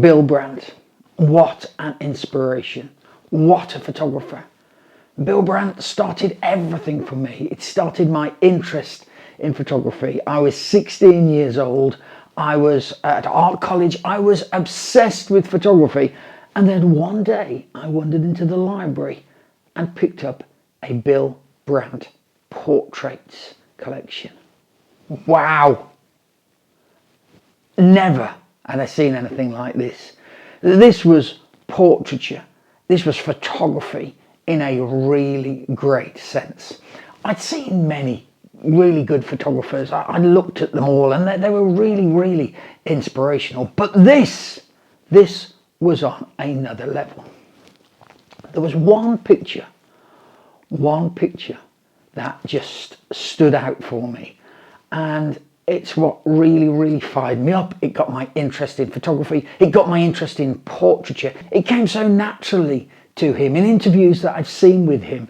Bill Brandt, what an inspiration, what a photographer. Bill Brandt started everything for me. It started my interest in photography. I was 16 years old, I was at art college, I was obsessed with photography, and then one day I wandered into the library and picked up a Bill Brandt portraits collection. Wow! Never had I seen anything like this. This was portraiture. This was photography in a really great sense. I'd seen many really good photographers. I looked at them all and they were really, really inspirational. But this was on another level. There was one picture that just stood out for me, and it's what really fired me up. It got my interest in photography. It got my interest in portraiture. It came so naturally to him. In interviews that I've seen with him,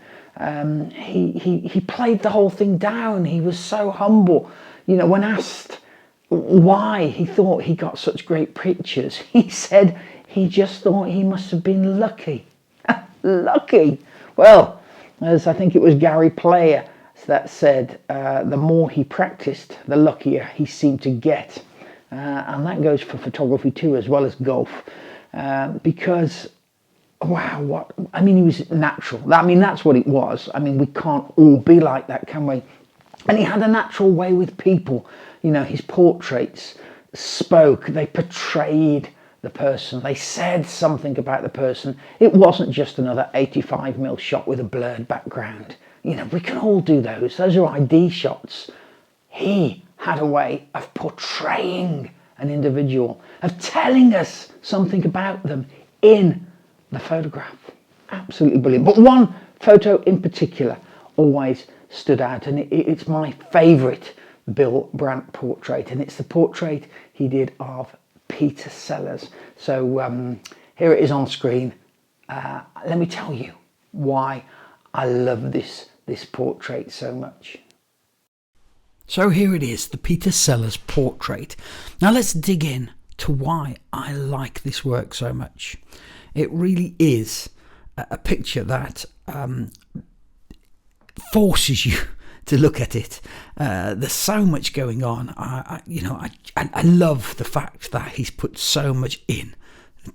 he played the whole thing down. He was so humble. You know, when asked why he thought he got such great pictures, he said he just thought he must have been lucky. Lucky. Well, as I think it was Gary Player that said, the more he practiced, the luckier he seemed to get. And that goes for photography too, as well as golf. Because, wow, he was natural. That's what it was. We can't all be like that, can we? And he had a natural way with people. You know, his portraits spoke, they portrayed the person. They said something about the person. It wasn't just another 85mm shot with a blurred background. You know, we can all do those. Those are ID shots. He had a way of portraying an individual, of telling us something about them in the photograph. Absolutely brilliant. But one photo in particular always stood out, and it's my favourite Bill Brandt portrait, and it's the portrait he did of Peter Sellers. So here it is on screen. Let me tell you why I love this portrait so much. So here it is, the Peter Sellers portrait. Now let's dig in to why I like this work so much. It really is a picture that forces you to look at it. There's so much going on. I love the fact that he's put so much in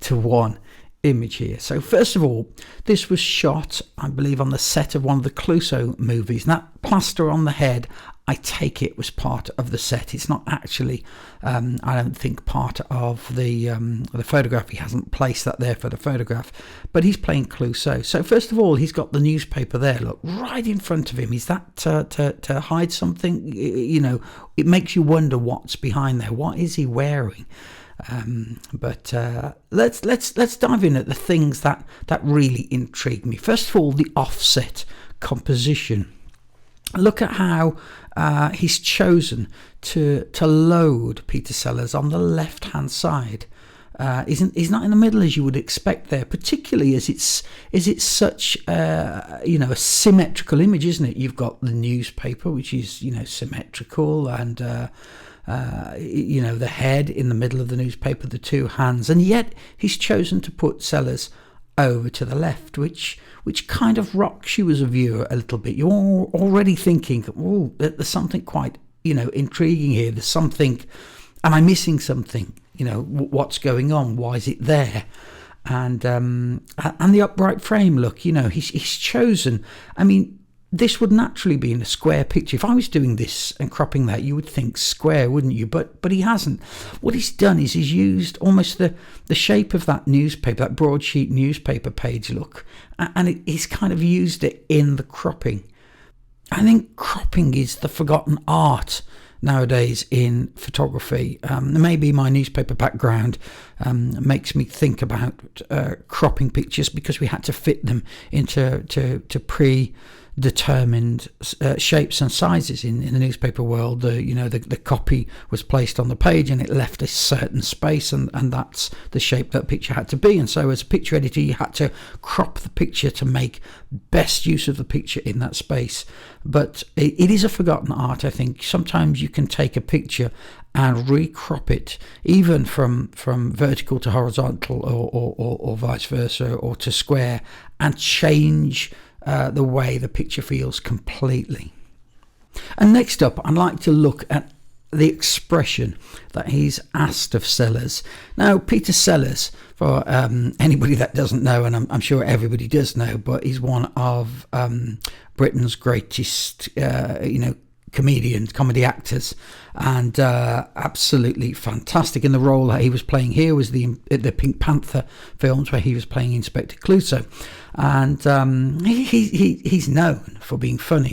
to one image here. So first of all, this was shot, I believe, on the set of one of the Clouseau movies. And that plaster on the head, I take it, was part of the set. It's not actually, I don't think, part of the photograph. He hasn't placed that there for the photograph, but he's playing Clouseau. So first of all, he's got the newspaper there, look, right in front of him. Is that to hide something? You know, it makes you wonder what's behind there. What is he wearing? But let's dive in at the things that really intrigue me. First of all, the offset composition. Look at how he's chosen to load Peter Sellers on the left hand side. He's not in the middle as you would expect there, particularly as it's such a symmetrical image, isn't it? You've got the newspaper, which is symmetrical, and the head in the middle of the newspaper, the two hands, and yet he's chosen to put Sellers over to the left, which kind of rocks you as a viewer a little bit. You're already thinking, oh, there's something quite intriguing here. There's something, am I missing something? What's going on? Why is it there? And the upright frame look. He's chosen. This would naturally be in a square picture. If I was doing this and cropping that, you would think square, wouldn't you? But he hasn't. What he's done is he's used almost the shape of that newspaper, that broadsheet newspaper page look, and he's kind of used it in the cropping. I think cropping is the forgotten art nowadays in photography. Maybe my newspaper background makes me think about cropping pictures because we had to fit them into pre determined shapes and sizes in the newspaper world. The copy was placed on the page and it left a certain space, and that's the shape that picture had to be. And so as a picture editor, you had to crop the picture to make best use of the picture in that space. But it is a forgotten art, I think. Sometimes you can take a picture and recrop it, even from vertical to horizontal, or vice versa, or to square, and change the way the picture feels completely. And next up, I'd like to look at the expression that he's asked of Sellers. Now, Peter Sellers, for anybody that doesn't know, and I'm sure everybody does know, but he's one of Britain's greatest comedy actors, and absolutely fantastic. In the role that he was playing here was the Pink Panther films, where he was playing Inspector Clouseau, and he's known for being funny.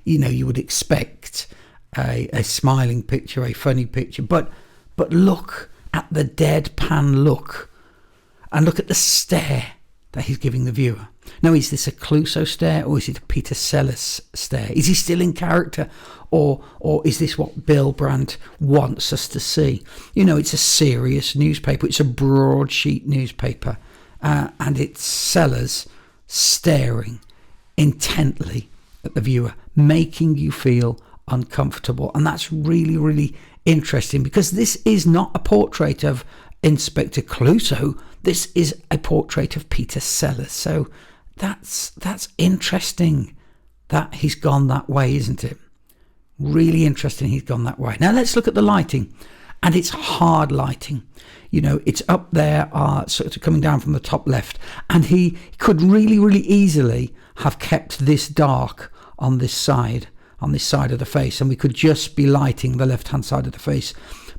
You would expect a smiling picture, a funny picture, but look at the deadpan look, and look at the stare that he's giving the viewer. Now, is this a Clouseau stare, or is it a Peter Sellers stare? Is he still in character, or is this what Bill Brandt wants us to see? It's a serious newspaper. It's a broadsheet newspaper, and it's Sellers staring intently at the viewer, making you feel uncomfortable. And that's really, really interesting, because this is not a portrait of Inspector Clouseau. This is a portrait of Peter Sellers. So that's interesting that he's gone that way, isn't it? Really interesting he's gone that way. Now let's look at the lighting, and it's hard lighting. It's up there, sort of coming down from the top left, and he could really, really easily have kept this dark on this side of the face, and we could just be lighting the left-hand side of the face.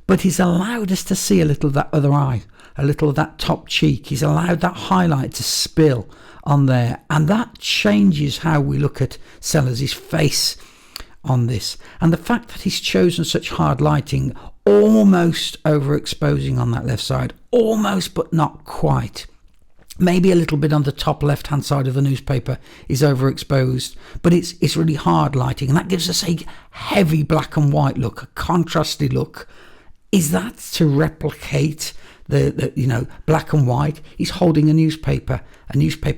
But he's allowed us to see a little of that other eye, a little of that top cheek. He's allowed that highlight to spill on there, and that changes how we look at Sellers' face on this. And the fact that he's chosen such hard lighting, almost overexposing on that left side, almost but not quite. Maybe a little bit on the top left-hand side of the newspaper is overexposed, but it's really hard lighting, and that gives us a heavy black and white look, a contrasty look. Is that to replicate the black and white? He's holding a newspaper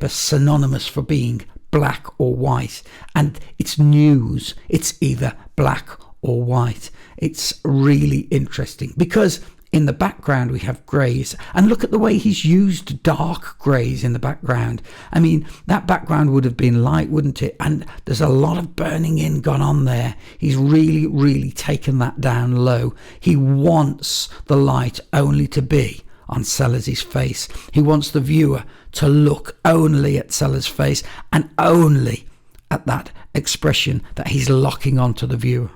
synonymous for being black or white, and it's news. It's either black or white. It's really interesting, because in the background we have greys, and look at the way he's used dark greys in the background. I mean, that background would have been light, wouldn't it? And there's a lot of burning in gone on there. He's really, really taken that down low. He wants the light only to be on Sellers' face. He wants the viewer to look only at Sellers' face, and only at that expression that he's locking onto the viewer.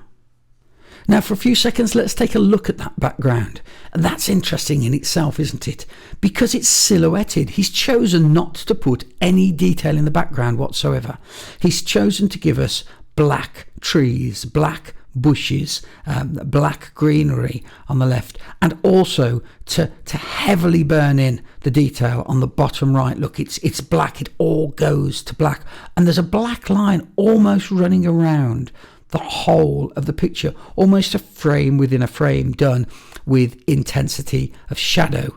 Now, for a few seconds, let's take a look at that background. And that's interesting in itself, isn't it? Because it's silhouetted. He's chosen not to put any detail in the background whatsoever. He's chosen to give us black trees, black bushes, black greenery on the left, and also to heavily burn in the detail on the bottom right. Look, it's black. It all goes to black. And there's a black line almost running around the whole of the picture, almost a frame within a frame, done with intensity of shadow.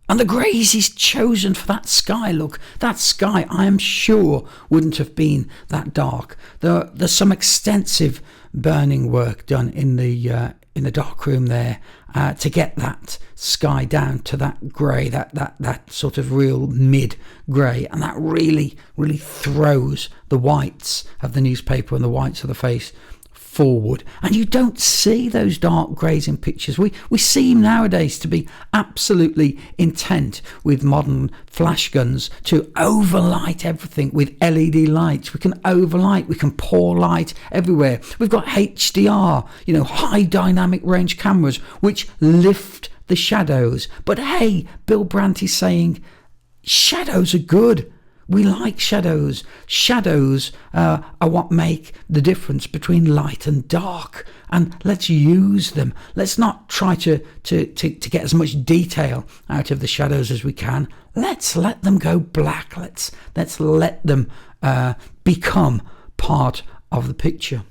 And the greys he's chosen for that sky. Look, that sky, I am sure, wouldn't have been that dark. There's some extensive burning work done in the dark room there to get that sky down to that grey, that sort of real mid grey, and that really, really throws the whites of the newspaper and the whites of the face forward. And you don't see those dark greys in pictures. We seem nowadays to be absolutely intent with modern flash guns to overlight everything with LED lights. We can overlight, we can pour light everywhere. We've got HDR, high dynamic range cameras which lift the shadows. But hey, Bill Brandt is saying shadows are good. We like shadows. Shadows are what make the difference between light and dark, and let's use them. Let's not try to get as much detail out of the shadows as we can. Let's let them go black. Let's let them become part of the picture.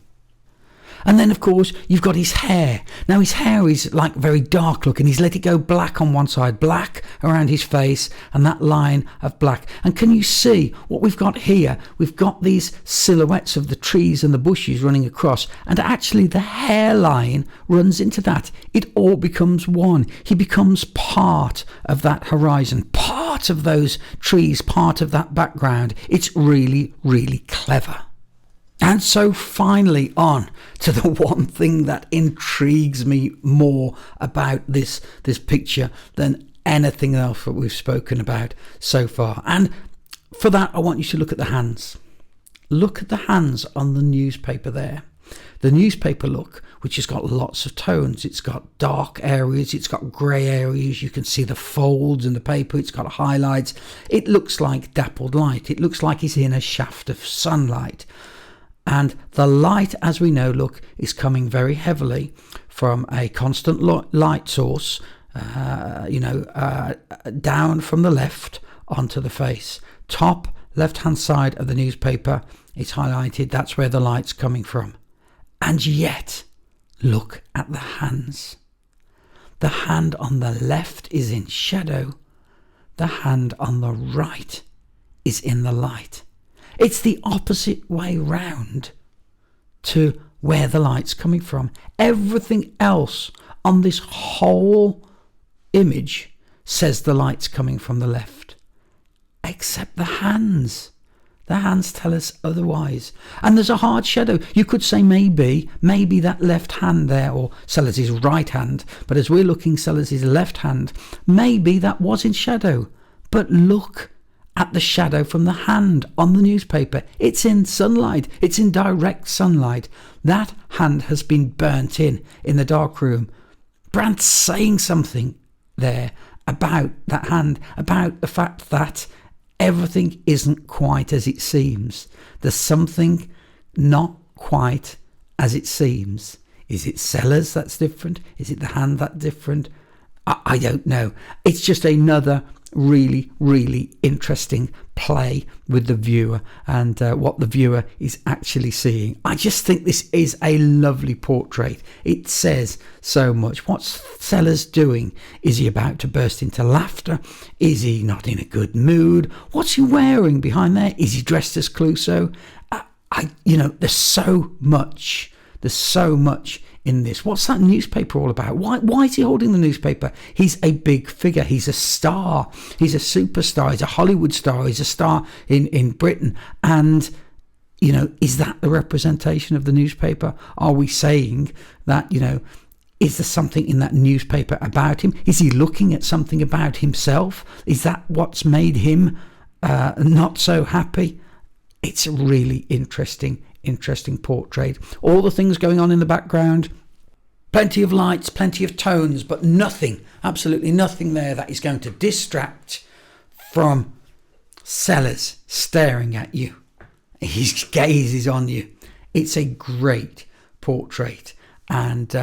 And then, of course, you've got his hair. Now, his hair is like very dark looking. He's let it go black on one side, black around his face, and that line of black. And can you see what we've got here? We've got these silhouettes of the trees and the bushes running across, and actually the hairline runs into that. It all becomes one. He becomes part of that horizon, part of those trees, part of that background. It's really, really clever. And so finally on to the one thing that intrigues me more about this picture than anything else that we've spoken about so far. And for that, I want you to look at the hands. Look at the hands on the newspaper there. The newspaper look, which has got lots of tones. It's got dark areas, it's got grey areas. You can see the folds in the paper. It's got highlights. It looks like dappled light. It looks like it's in a shaft of sunlight. And the light, as we know, look, is coming very heavily from a constant light source, down from the left onto the face. Top left-hand side of the newspaper is highlighted. That's where the light's coming from. And yet, look at the hands. The hand on the left is in shadow. The hand on the right is in the light. It's the opposite way round to where the light's coming from. Everything else on this whole image says the light's coming from the left, except the hands. The hands tell us otherwise. And there's a hard shadow. You could say maybe that left hand there, or Sellers' right hand, but as we're looking Sellers' left hand, maybe that was in shadow. But look at the shadow from the hand on the newspaper. It's in sunlight. It's in direct sunlight. That hand has been burnt in the darkroom. Brandt's saying something there about that hand, about the fact that everything isn't quite as it seems. There's something not quite as it seems. Is it Sellers that's different? Is it the hand that's different? I don't know. It's just another really, really interesting play with the viewer and what the viewer is actually seeing. I just think this is a lovely portrait. It says so much. What's Sellers doing? Is he about to burst into laughter? Is he not in a good mood? What's he wearing behind there? Is he dressed as Clouseau? There's so much. There's so much in this. What's that newspaper all about? Why is he holding the newspaper? He's a big figure. He's a star. He's a superstar. He's a Hollywood star. He's a star in Britain. And, is that the representation of the newspaper? Are we saying that, is there something in that newspaper about him? Is he looking at something about himself? Is that what's made him not so happy? It's a really interesting portrait. All the things going on in the background, plenty of lights, plenty of tones, but nothing, absolutely nothing there that is going to distract from Sellers staring at you. His gaze is on you. It's a great portrait, and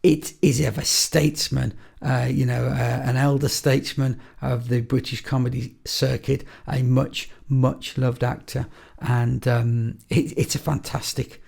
it is of a statesman, an elder statesman of the British comedy circuit, a much loved actor, and it's a fantastic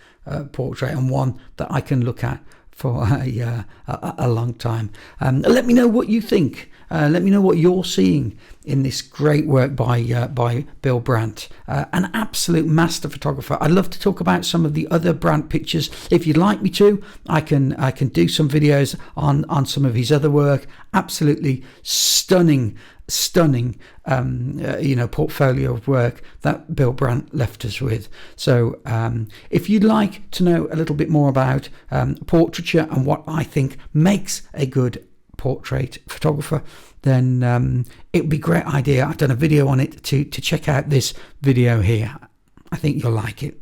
portrait, and one that I can look at for a long time. Let me know what you think. Let me know what you're seeing in this great work by Bill Brandt, an absolute master photographer. I'd love to talk about some of the other Brandt pictures. If you'd like me to, I can do some videos on some of his other work. Absolutely stunning portfolio of work that Bill Brandt left us with. So if you'd like to know a little bit more about portraiture and what I think makes a good portrait photographer, then it would be a great idea. I've done a video on it to check out this video here. I think you'll like it.